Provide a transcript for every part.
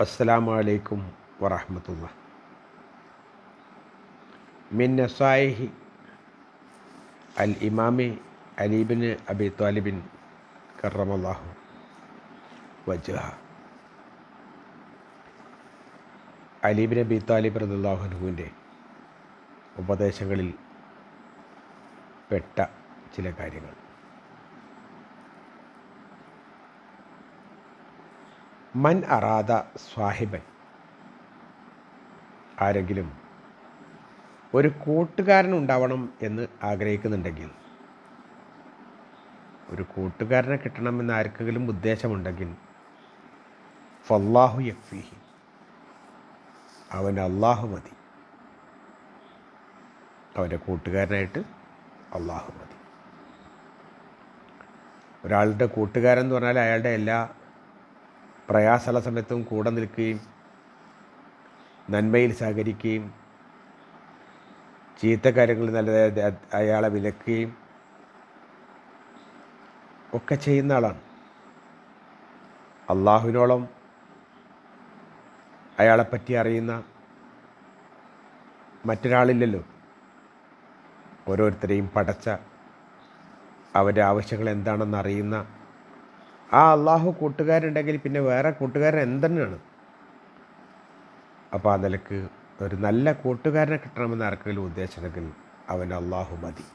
അസ്സലാമു അലൈക്കും വറഹ്മത്തുള്ളാഹി. മിൻ നസായിഹി അൽ ഇമാമി അലി ഇബ്നു അബി ത്വാലിബിൻ കറമല്ലാഹു വജ്ഹ. അലി ഇബ്നു അബി ത്വാലിബ് റളിയല്ലാഹു അൻഹുവിൻ്റെ ഉപദേശങ്ങളിൽ പെട്ട ചില കാര്യങ്ങൾ. മൻ അറാദ സ്വാഹിബൻ, ആരെങ്കിലും ഒരു കൂട്ടുകാരൻ ഉണ്ടാവണം എന്ന് ആഗ്രഹിക്കുന്നുണ്ടെങ്കിൽ, ഒരു കൂട്ടുകാരനെ കിട്ടണമെന്ന് ആർക്കെങ്കിലും ഉദ്ദേശമുണ്ടെങ്കിൽ, ഫല്ലാഹു യക്ഫീഹി, അവന് അള്ളാഹു മതി. അവൻ്റെ കൂട്ടുകാരനായിട്ട് അള്ളാഹു മതി. ഒരാളുടെ കൂട്ടുകാരൻ എന്ന് പറഞ്ഞാൽ അയാളുടെ എല്ലാ പ്രയാസമുള്ള സമയത്തും കൂടെ നിൽക്കുകയും നന്മയിൽ സഹകരിക്കുകയും ചീത്ത കാര്യങ്ങൾ നല്ല അയാളെ വിലക്കുകയും ഒക്കെ ചെയ്യുന്ന ആളാണ്. അള്ളാഹുവിനോളം അയാളെപ്പറ്റി അറിയുന്ന മറ്റൊരാളില്ലല്ലോ. ഓരോരുത്തരെയും പടച്ച അവരുടെ ആവശ്യങ്ങൾ എന്താണെന്ന് അറിയുന്ന ആ അള്ളാഹു കൂട്ടുകാരുണ്ടെങ്കിൽ പിന്നെ വേറെ കൂട്ടുകാരൻ എന്തെന്നാണ്. അപ്പോൾ ആ നിലക്ക് ഒരു നല്ല കൂട്ടുകാരനെ കിട്ടണമെന്ന് ആർക്കെങ്കിലും ഉദ്ദേശിച്ചെങ്കിൽ അവൻ അള്ളാഹു മതി.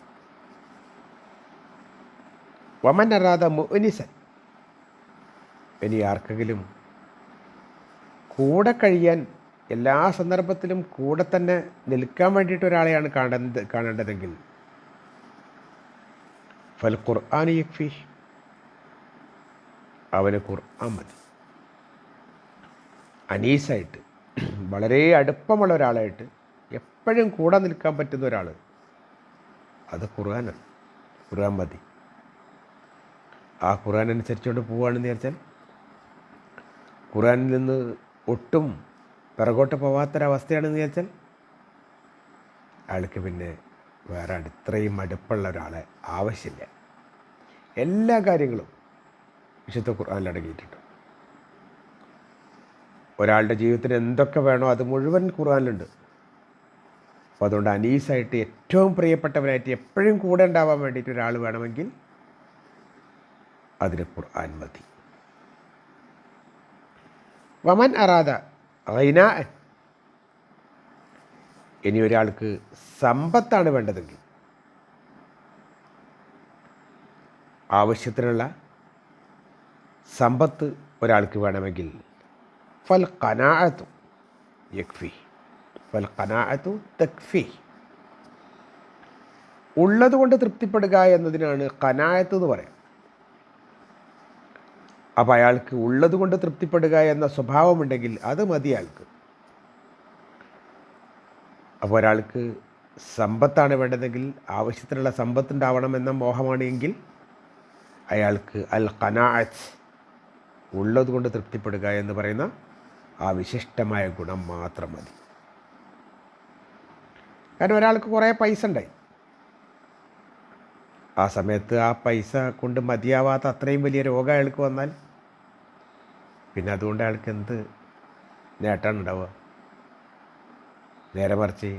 വമൻ അറാദ മുഅ്നിസൻ, ഇനി ആർക്കെങ്കിലും കൂടെ കഴിയാൻ എല്ലാ സന്ദർഭത്തിലും കൂടെ തന്നെ നിൽക്കാൻ വേണ്ടിയിട്ട് ഒരാളെയാണ് കാണേണ്ടതെങ്കിൽ, ഫൽ ഖുർആൻ യക്ഫി, അവന് ഖുർആൻ മതി. അനീസായിട്ട് വളരെ അടുപ്പമുള്ള ഒരാളായിട്ട് എപ്പോഴും കൂടെ നിൽക്കാൻ പറ്റുന്ന ഒരാൾ, അത് ഖുർആനാണ്. ഖുർആൻ മതി. ആ ഖുർആൻ അനുസരിച്ചുകൊണ്ട് പോവുകയാണെന്ന് വിചാരിച്ചാൽ ഖുർആനിൽ നിന്ന് ഒട്ടും പിറകോട്ട് പോവാത്തൊരവസ്ഥയാണെന്ന് വിചാരിച്ചാൽ അയാൾക്ക് പിന്നെ വേറെ ഇത്രയും അടുപ്പുള്ള ഒരാളെ ആവശ്യമില്ല. എല്ലാ കാര്യങ്ങളും വിശുദ്ധ ഖുർആനിൽ അടങ്ങിയിട്ടുണ്ട്. ഒരാളുടെ ജീവിതത്തിന് എന്തൊക്കെ വേണോ അത് മുഴുവൻ ഖുർആനിലുണ്ട്. അപ്പോൾ അതുകൊണ്ട് അനീസായിട്ട് ഏറ്റവും പ്രിയപ്പെട്ടവനായിട്ട് എപ്പോഴും കൂടെ ഉണ്ടാവാൻ വേണ്ടിയിട്ട് ഒരാൾ വേണമെങ്കിൽ അതിന് ഖുർആൻ മതി. വമൻ അറാദ ഗിനാഅൻ, ഇനി ഒരാൾക്ക് സമ്പത്താണ് വേണ്ടതെങ്കിൽ, ആവശ്യത്തിനുള്ള സമ്പത്ത് ഒരാൾക്ക് വേണമെങ്കിൽ, ഫൽ ഖനാഅതു യക്ഫി, ഫൽ ഖനാഅതു തക്ഫി, ഉള്ളതുകൊണ്ട് തൃപ്തിപ്പെടുക എന്നതിനാണ് ഖനാഅത്ത് എന്ന് പറയാം. അപ്പോൾ അയാൾക്ക് ഉള്ളതുകൊണ്ട് തൃപ്തിപ്പെടുക എന്ന സ്വഭാവമുണ്ടെങ്കിൽ അത് മതി അയാൾക്ക്. അപ്പോൾ ഒരാൾക്ക് സമ്പത്താണ് വേണ്ടതെങ്കിൽ, ആവശ്യത്തിനുള്ള സമ്പത്തുണ്ടാവണമെന്ന മോഹമാണെങ്കിൽ അയാൾക്ക് അൽ ഖനാഅത്ത്, ഉള്ളതുകൊണ്ട് തൃപ്തിപ്പെടുക എന്ന് പറയുന്ന ആ വിശിഷ്ടമായ ഗുണം മാത്രം മതി. കാരണം ഒരാൾക്ക് കുറേ പൈസ ഉണ്ടായി, ആ സമയത്ത് ആ പൈസ കൊണ്ട് മതിയാവാത്ത അത്രയും വലിയ രോഗം അയാൾക്ക് വന്നാൽ പിന്നെ അതുകൊണ്ട് അയാൾക്ക് എന്ത് നേട്ടമാണ് ഉണ്ടാവുക? നേരെ മറിച്ച്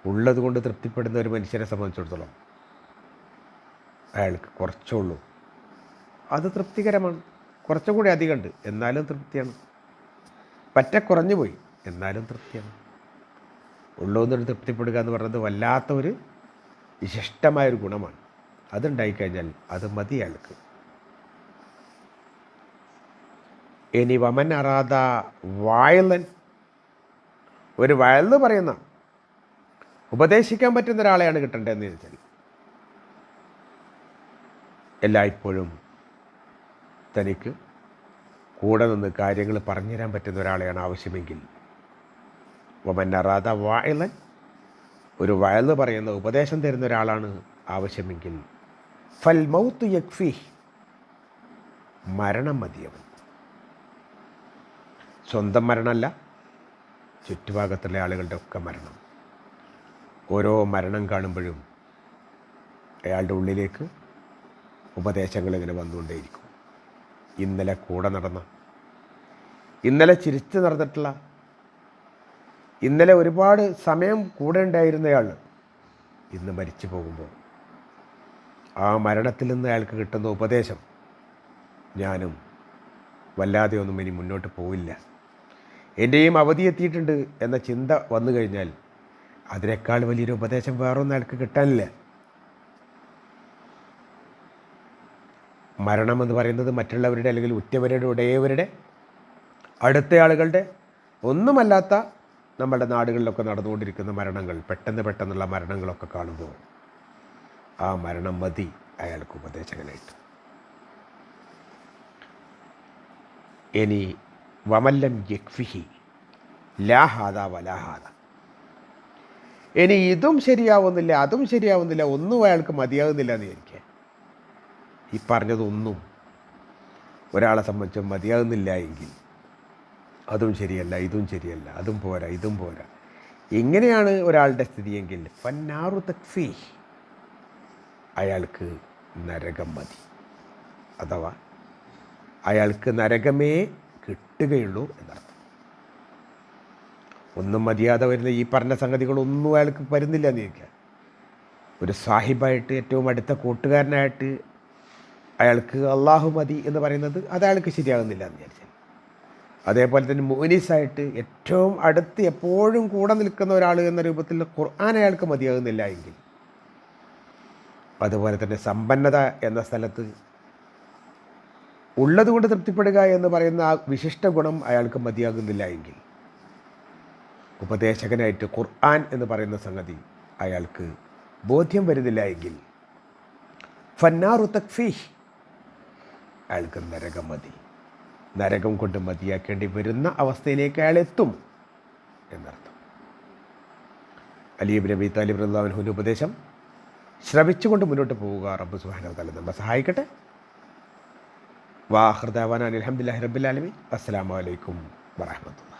ഉള്ളത് കൊണ്ട് തൃപ്തിപ്പെടുന്ന ഒരു മനുഷ്യനെ സംബന്ധിച്ചിടത്തോളം അയാൾക്ക് കുറച്ചേ ഉള്ളൂ, അത് തൃപ്തികരമാണ്. കുറച്ചും കൂടി അധികമുണ്ട് എന്നാലും തൃപ്തിയാണ്. പറ്റ കുറഞ്ഞു പോയി എന്നാലും തൃപ്തിയാണ്. ഉള്ളതൊന്നും തൃപ്തിപ്പെടുക എന്ന് പറയുന്നത് വല്ലാത്ത ഒരു വിശിഷ്ടമായൊരു ഗുണമാണ്. അതുണ്ടായിക്കഴിഞ്ഞാൽ അത് മതി അയാൾക്ക്. ഇനി വമൻ അറാദ വായലൻ, ഒരു വയല് പറയുന്ന ഉപദേശിക്കാൻ പറ്റുന്ന ഒരാളെയാണ് കിട്ടേണ്ടതെന്ന് ചോദിച്ചാൽ, എല്ലായ്പ്പോഴും തനിക്ക് കൂടെ നിന്ന് കാര്യങ്ങൾ പറഞ്ഞുതരാൻ പറ്റുന്ന ഒരാളെയാണ് ആവശ്യമെങ്കിൽ, വമൻ അറാദ വായലൻ, ഒരു വയല് പറയുന്ന ഉപദേശം തരുന്ന ഒരാളാണ് ആവശ്യമെങ്കിൽ, ഫൽ മൗത്ത് യക്ഫി, മരണം മതിയവൻ. സ്വന്തം മരണമല്ല, ചുറ്റുഭാഗത്തുള്ള ആളുകളുടെ ഒക്കെ മരണം. ഓരോ മരണം കാണുമ്പോഴും അയാളുടെ ഉള്ളിലേക്ക് ഉപദേശങ്ങൾ ഇങ്ങനെ വന്നുകൊണ്ടേയിരിക്കും. ഇന്നലെ കൂടെ നടന്ന ഇന്നലെ ചിരിച്ച് നടന്നിട്ടുള്ള, ഇന്നലെ ഒരുപാട് സമയം കൂടെ ഉണ്ടായിരുന്നയാൾ ഇന്ന് മരിച്ചു പോകുമ്പോൾ ആ മരണത്തിൽ നിന്ന് അയാൾക്ക് കിട്ടുന്ന ഉപദേശം, ഞാനും വല്ലാതെ ഒന്നും ഇനി മുന്നോട്ട് പോവില്ല, എൻ്റെയും അവധി എത്തിയിട്ടുണ്ട് എന്ന ചിന്ത വന്നു കഴിഞ്ഞാൽ അതിനേക്കാൾ വലിയൊരു ഉപദേശം വേറൊന്നും അയാൾക്ക് കിട്ടാനില്ല. മരണമെന്ന് പറയുന്നത് മറ്റുള്ളവരുടെ അല്ലെങ്കിൽ ഉറ്റവരുടെ ഉടയവരുടെ അടുത്ത ആളുകളുടെ ഒന്നുമല്ലാത്ത നമ്മുടെ നാടുകളിലൊക്കെ നടന്നുകൊണ്ടിരിക്കുന്ന മരണങ്ങൾ, പെട്ടെന്നുള്ള മരണങ്ങളൊക്കെ കാണുമ്പോൾ ആ മരണം മതി അയാൾക്ക് ഉപദേശകനായിട്ട്. ഇനി വമല്ലം യക്ഫിഹി ലാഹാദ വലാഹാദ, ഇനി ഇതും ശരിയാവുന്നില്ല അതും ശരിയാവുന്നില്ല, ഒന്നും അയാൾക്ക് മതിയാകുന്നില്ല എന്ന് വിചാരിക്കുക. ഈ പറഞ്ഞതൊന്നും ഒരാളെ സംബന്ധിച്ച് മതിയാകുന്നില്ല എങ്കിൽ അതും ശരിയല്ല ഇതും ശരിയല്ല, അതും പോരാ ഇതും പോരാ, ഇങ്ങനെയാണ് ഒരാളുടെ സ്ഥിതിയെങ്കിൽ ഫന്നാറു തക്ഫീ, അയാൾക്ക് നരകം മതി. അഥവാ അയാൾക്ക് നരകമേ കിട്ടുകയുള്ളൂ എന്നർത്ഥം. ഒന്നും മതിയാതെ വരുന്ന ഈ പറഞ്ഞ സംഗതികളൊന്നും അയാൾക്ക് വരുന്നില്ല എന്ന് ചോദിക്കുക. ഒരു സാഹിബായിട്ട് ഏറ്റവും അടുത്ത കൂട്ടുകാരനായിട്ട് അയാൾക്ക് അള്ളാഹു മതി എന്ന് പറയുന്നത് അത് അയാൾക്ക് ശരിയാകുന്നില്ല എന്ന് വിചാരിച്ചാൽ, അതേപോലെ തന്നെ മുഅ്നിസായിട്ട് ഏറ്റവും അടുത്ത് എപ്പോഴും കൂടെ നിൽക്കുന്ന ഒരാൾ എന്ന രൂപത്തിൽ ഖുർആൻ അയാൾക്ക് മതിയാകുന്നില്ല എങ്കിൽ, അതുപോലെ തന്നെ സമ്പന്നത എന്ന സ്ഥലത്ത് ഉള്ളതുകൊണ്ട് തൃപ്തിപ്പെടുക എന്ന് പറയുന്ന ആ വിശിഷ്ട ഗുണം അയാൾക്ക് മതിയാകുന്നില്ല എങ്കിൽ, ഉപദേശകനായിട്ട് ഖുർആൻ എന്ന് പറയുന്ന സംഗതി അയാൾക്ക് ബോധ്യം വരുന്നില്ല എങ്കിൽ ഫന്നാറു തക്ഫീഹ്, അയാൾക്ക് നരകം മതി, നരകം കൊണ്ട് മതിയാക്കേണ്ടി വരുന്ന അവസ്ഥയിലേക്ക് അയാൾ എത്തും എന്നർത്ഥം. അലി ഇബ്നു അബീ താലിബ് റളിയല്ലാഹു അൻഹുവിൻ്റെ ഉപദേശം ശ്രവിച്ചുകൊണ്ട് മുന്നോട്ട് പോവുക. റബ്ബ് സുബ്ഹാനഹു വ തആല നമ്മെ സഹായിക്കട്ടെ. വാഖിറു ദഅവാനാ അൽഹംദുലില്ലാഹി റബ്ബിൽ ആലമീൻ. അസ്സലാമു അലൈക്കും വറഹ്മത്തുള്ളാഹി.